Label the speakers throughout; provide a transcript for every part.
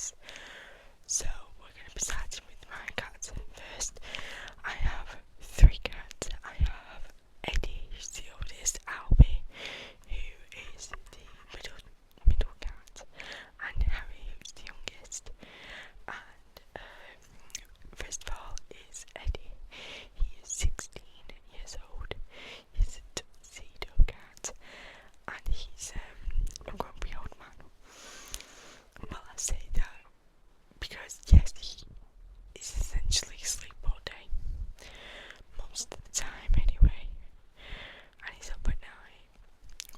Speaker 1: cats. So we're going to be starting with my cats first. I have 3 cats. I have Eddie, who's the oldest, Albie, who is the middle cat, and Harry, who's the youngest. And first of all is Eddie. He is 16 years old. He's a tuxedo cat, and he's a grumpy old man. Well, I say that because yes, he is essentially asleep all day, most of the time anyway, and he's up at night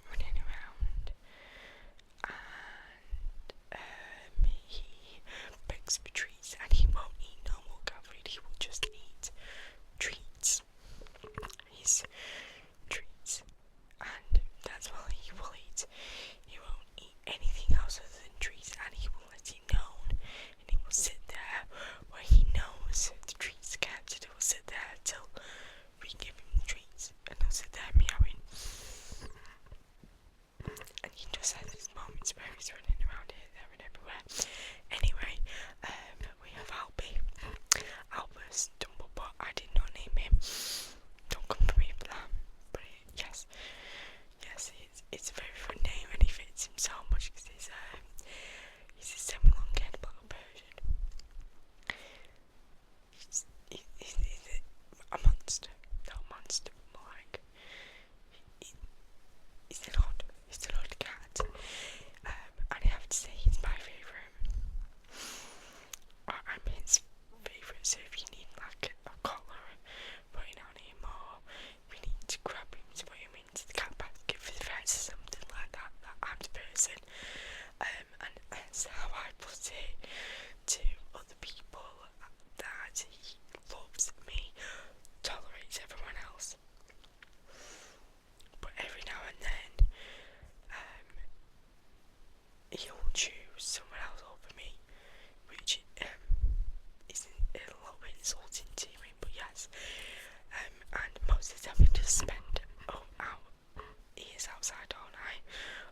Speaker 1: running around, and he begs for treats, and he won't eat normal cat food, he will just eat treats. His treats, and that's all he will eat. He won't eat anything else other than treats, and he will let it known, and he will sit there where he knows the treats are kept, and he will sit there till we give him the treats, and he'll sit there meowing. And he just has his moments where he's running around here, there and everywhere. Anyway, we have Albie. Albus Dumbledore. I did not name him. Don't come for me for that. But yes, it's a very fun name, and he fits him so much because he's a semi-long-haired black Persian. He's a monster. Not a monster, but more like he's an odd cat. And I have to say he's my favourite. I'm his favourite, so if you need like a collar putting on him, or if you need to grab him to put him into the cat basket for the vets or something like that, I'm the person. And that's how I put it to other people, that he loves me, tolerates everyone else. But every now and then, he'll choose someone else over me, which is a little bit insulting to me, but yes. And most of the time we just spend he is outside all night,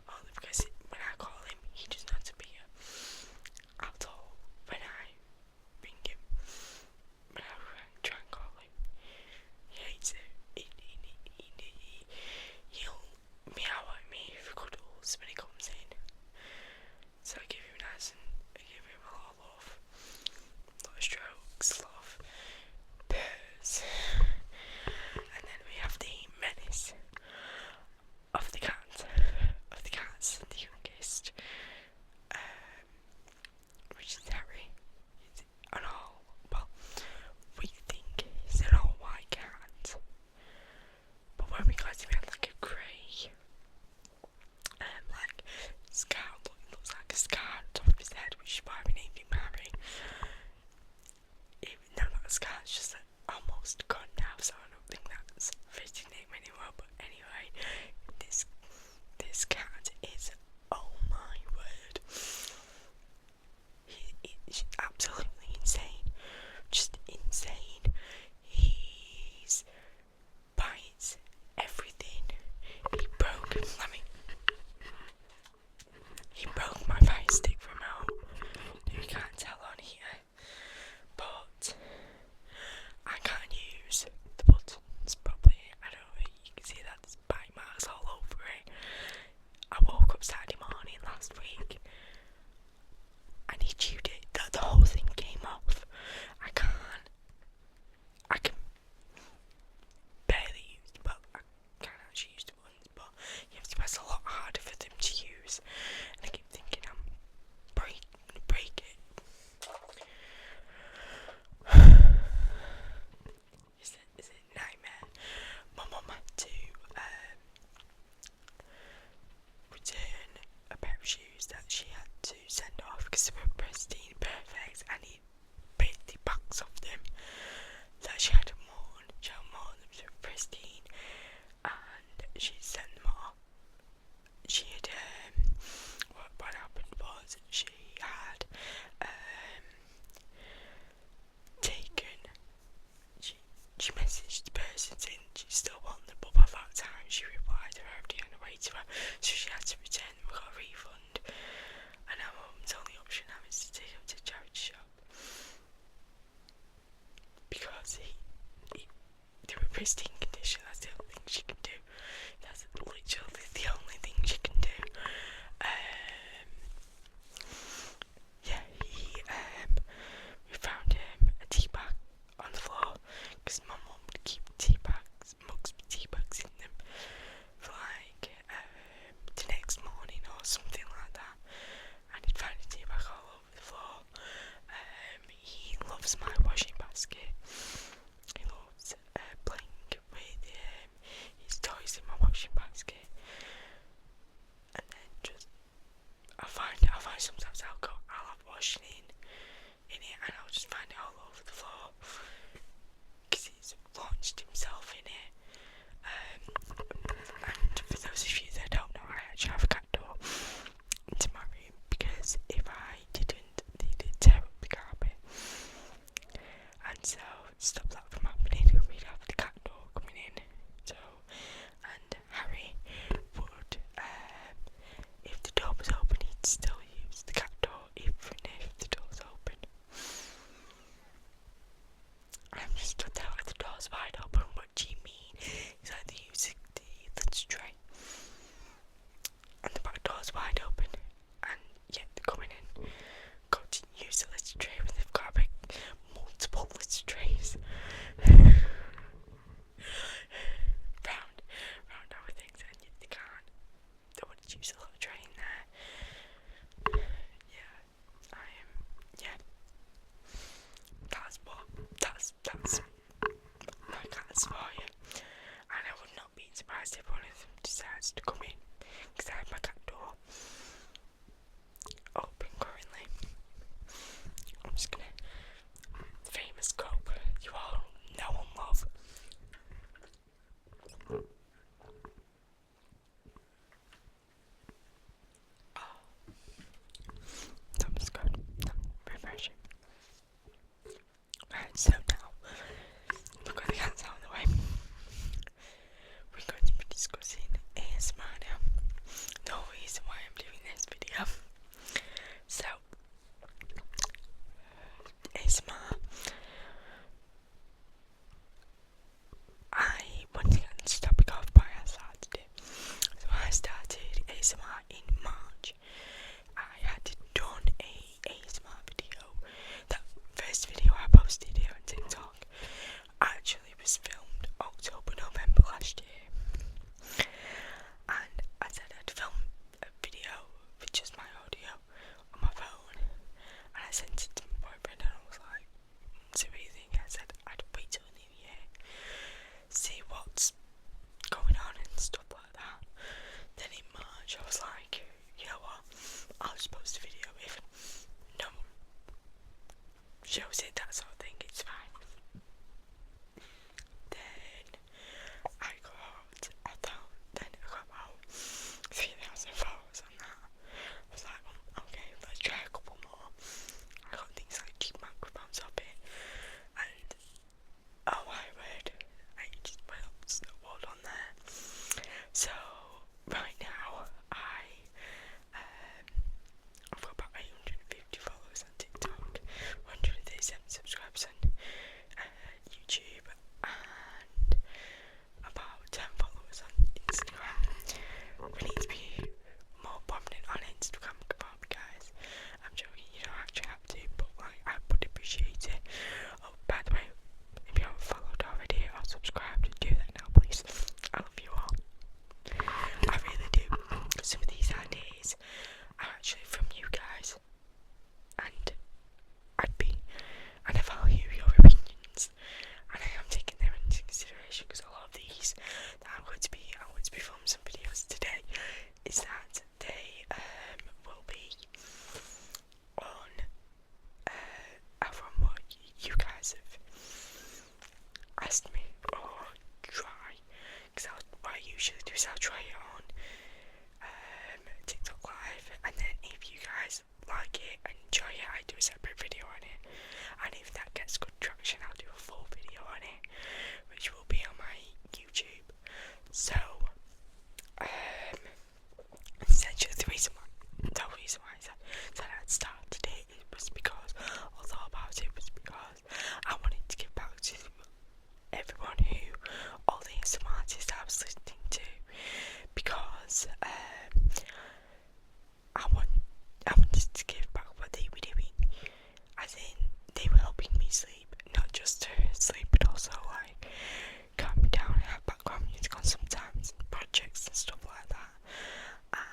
Speaker 1: only because when I call him, he doesn't have to be here at all. When I ring him, when I try and call him, he hates it. He'll meow at me for cuddles when he comes in. So I give him a lot of love, a lot of strokes, a lot of purrs. And then we have the menace of the cats, the youngest, which is Harry. He's we think he's an all white cat, but when we got him, he had like a grey, like scar. Looks like a scar on top of his head, which is why we named him Harry. Even though that scar's just almost gone now, so I don't think that's a fitting name anymore. But anyway, this cat is, oh my word, he's absolutely insane, just insane. He's bites everything. He broke my fire stick remote. You can't tell on here, but I can't use the buttons properly. I don't know, you can see that there's bite marks all over it. I woke up Saturday morning last week and he chewed it. The whole thing came off. I can barely use the buttons. I can actually use the buttons, but you have to press a lot harder for them to use. And I keep thinking I'm gonna break it. It's a nightmare. My mum had to return a pair of shoes that she had to send off because they were pristine, perfect, and he bit the backs of them that she had worn. She had worn them, they were pristine, and she sent them off. She had what happened was she had she messaged the person saying she still wanted them, but by that time she replied her already on the way to her, so she had to return them. We got a refund, and our mum's only option now is to take them to post a video if no one shows it, that sort of thing, it's fine. Then I got about 3,000 followers on that. I was like, okay, let's try a couple more. I got things like cheap microphones up it, and oh my word, I just went up snowballed on there. So right now I've got about 850 followers on TikTok, 137 subscribers on YouTube, and about 10 followers on Instagram. We need to be more prominent on Instagram, come on guys. I'm joking, you don't actually have to, but like, I would appreciate it. Oh, by the way, if you haven't followed already or subscribed, do that now please. I love you all. I really do. Some of these ideas are actually from you guys, and I value your opinions, and I am taking them into consideration, because a lot of these that I'm going to be filming some videos today is that they will be on from what you guys have asked me or try, because what I usually do is I'll try it on TikTok live, and then if you guys like it and enjoy it, I do a separate video on it, and if that gets good traction, I'll do a full video on it, which will be on my YouTube. So essentially the reason why I said I'd start today was because I thought about it was because I wanted to give back to everyone all the ASMR artists I was listening to, because I wanted to give back what they were doing, as in they were helping me sleep, not just to sleep but also like calm me down and have background music on sometimes, projects and stuff like that. And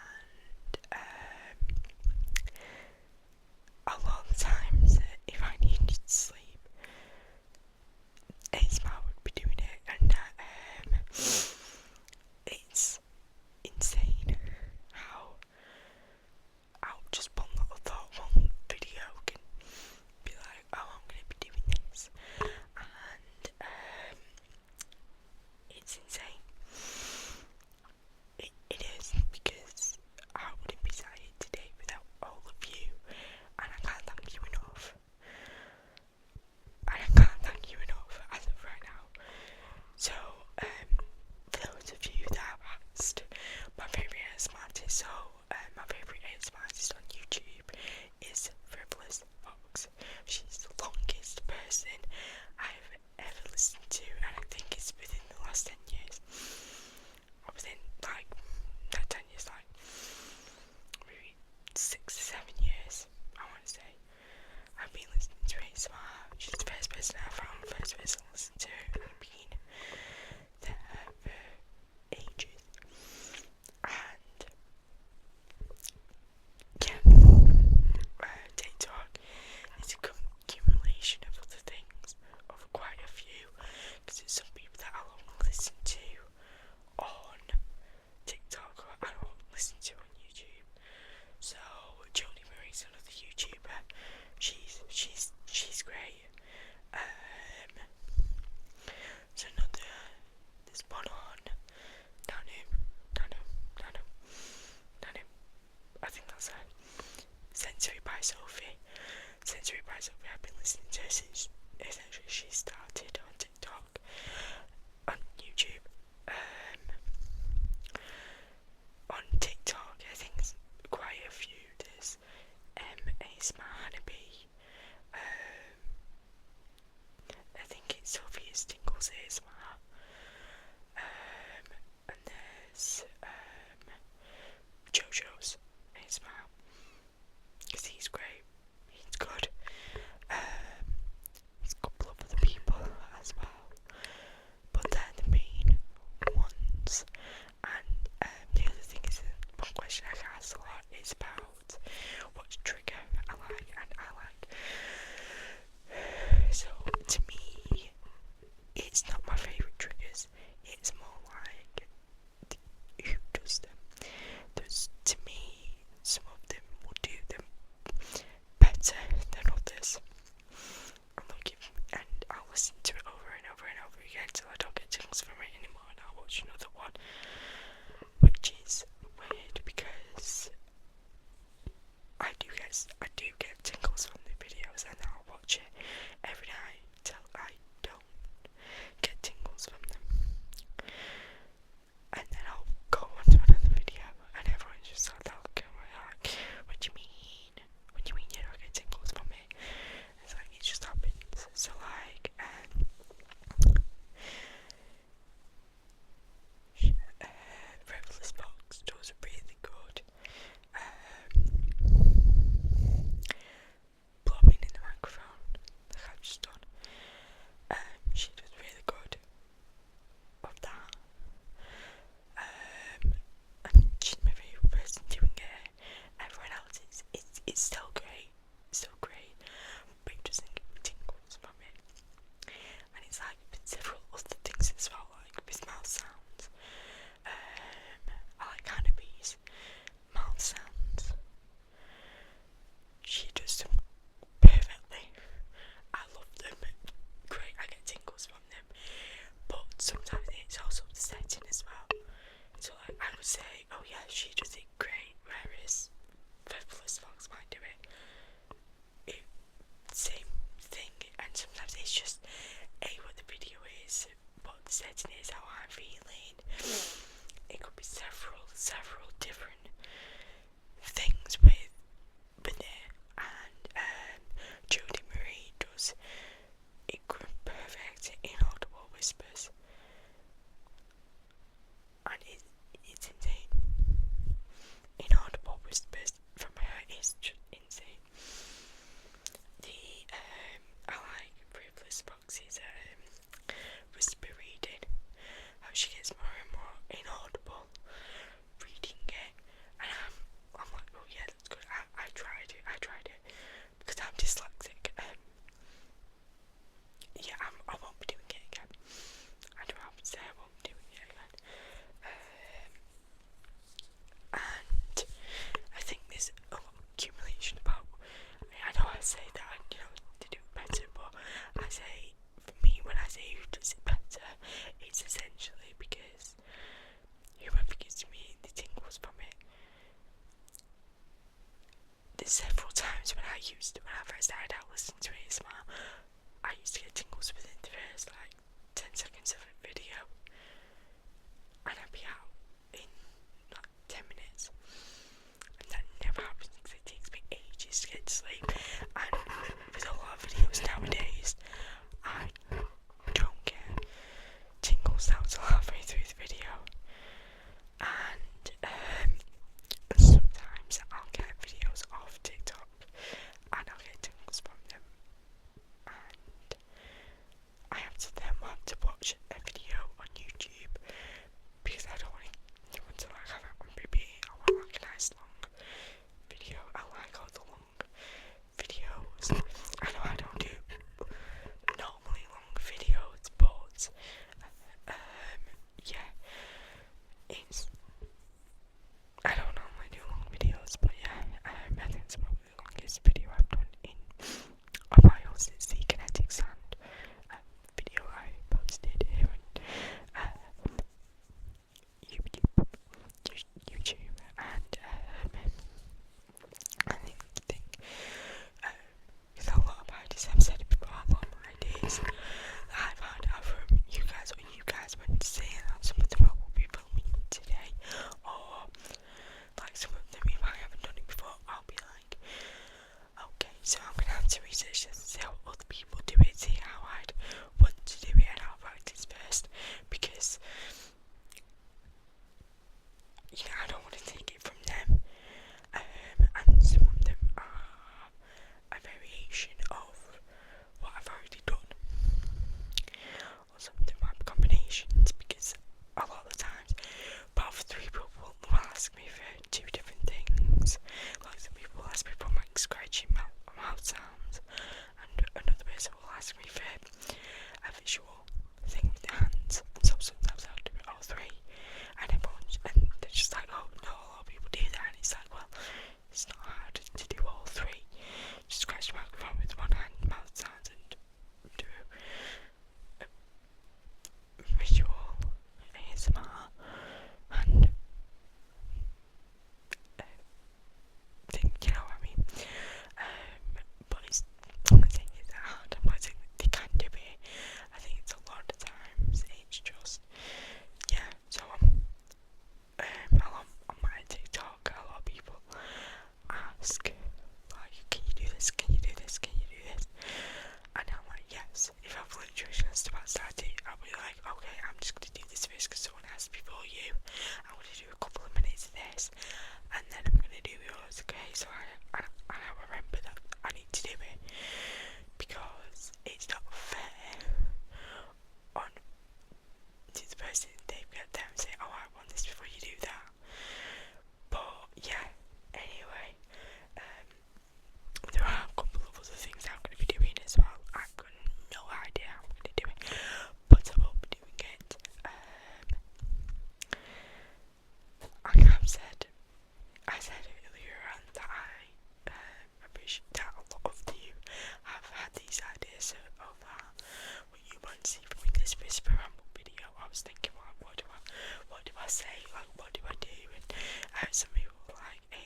Speaker 1: a lot of times if I needed to sleep, ASMR would be doing it, and it's insane how just one little thought, one video can be like, oh, I'm going to be doing this, and it's insane. It is, because I wouldn't be sat here today without all of you, and I can't thank you enough. As of right now. So, for those of you that have asked my favourite ASMR artist, so my favourite ASMR artist on YouTube is Frivolous Fox. She's the longest person I've ever listened to, and I think it's within the last 10 years. Or within, like, not 10 years, like, maybe 6 to 7 years, I want to say. I've been listening to ASMR. She's the first person I found, the first person I listened to, and I've been there for ages. And yeah, TikTok is a accumulation of other things, of quite a few, because there's some people that I'll only listen to on TikTok, or I don't listen to on YouTube. So Joni Marie's another YouTuber. She's great. There's one on Nanu. I think that's her. Sensory by Sophie. I've been listening to her since essentially she started on TikTok, on YouTube. On TikTok, I think there's quite a few. There's ASMR Hannibee. I think it's lydiastingles ASMR. And there's JoJo's ASMR, because he's great. He's good. There's a couple of other people as well, but they're the main ones. And the other thing is, one question I get asked a lot is about what trigger I like and I like. So to me, it's not my favourite triggers, it's more like who does them. To me, some of them will do them watch it every night till I don't get tingles from them. And then I'll go on to another video and everyone's just like, what do you mean? What do you mean you don't get tingles from it? It's like, it just happens. So like, Rambles box does really good. Blowing in the microphone, like I've just done. She does really good of that. And she's my favourite person doing it. Everyone else it's still great, but it doesn't give me tingles from it. And it's like with several other things as well, like with mouth sounds. I like Hannaby's mouth sounds. She does them perfectly. I love them. Great, I get tingles from them. But sometimes it's also the setting as well. So like I would say, oh yeah, she does it great, whereas Featherless Fox might do it. Same thing, and sometimes it's just what the video is, what the setting is, how I'm feeling. It could be several different things with it, and Jodie Marie does it perfect inaudible whispers, and it's insane. Inaudible whispers from her is just insane. I like Privilege Box's whisper reading, how she gets more and more inaudible reading it, and I'm like, oh yeah, that's good. I tried it because I'm dyslexic. Yeah, I won't be doing it again. I don't have to say I won't be doing it again. And I think there's a lot of accumulation about. I know I say that, to do it better, but I say, for me, when I say who does it better, it's essentially because whoever gives me the tingles from it. There's several times when I first started out listening to ASMR, I used to get tingles within the first 10 seconds of a video, and I'd be out in 10 minutes, and that never happens because it takes me ages to get to sleep. And with a lot of videos nowadays, I don't get tingles down till halfway through the video, and sometimes I'll get videos off TikTok and I'll get tingles from them, and I have to watch a video on YouTube because I don't want to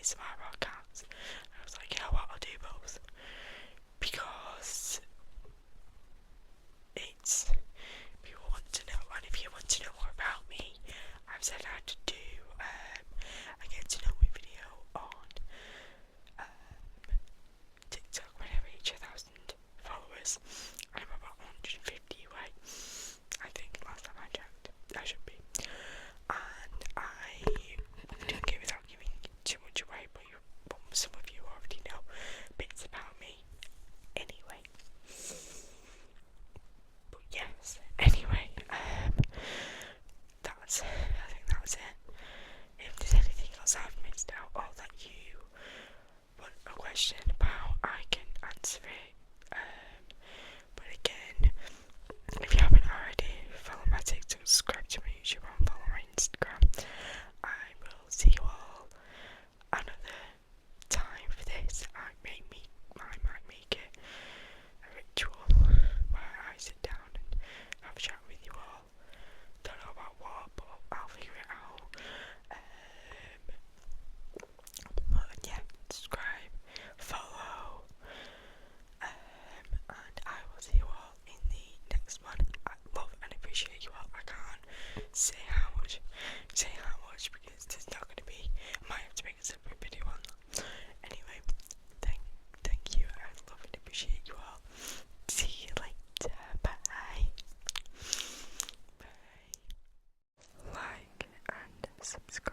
Speaker 1: ASMR or cats. And I was like, you know what, I'll do both. Because it's, people want to know, and if you want to know more about me, I've said I had to do a get to know me video on TikTok when I reach 1,000 followers. I'm about 150 away, I think, last time I checked. I should be. And I didn't give without giving too much away, but some of you already know bits about me anyway. But yes, anyway, I think that's it. If there's anything else I've missed out or that you want a question about, I can answer it. But again, if you haven't already, follow my TikTok, subscribe to my YouTube, and follow my Instagram. I will see you all another time for this. I might make it a ritual where I sit down and have a chat with you all. Don't know about what, but I'll figure it out. But yeah, subscribe, follow, and I will see you all in the next one. I love and appreciate you all. I can't say how much because there's not going to be. I might have to make a separate video on that. Anyway, thank you. I love and appreciate you all. See you later. Bye. Bye. Like and subscribe.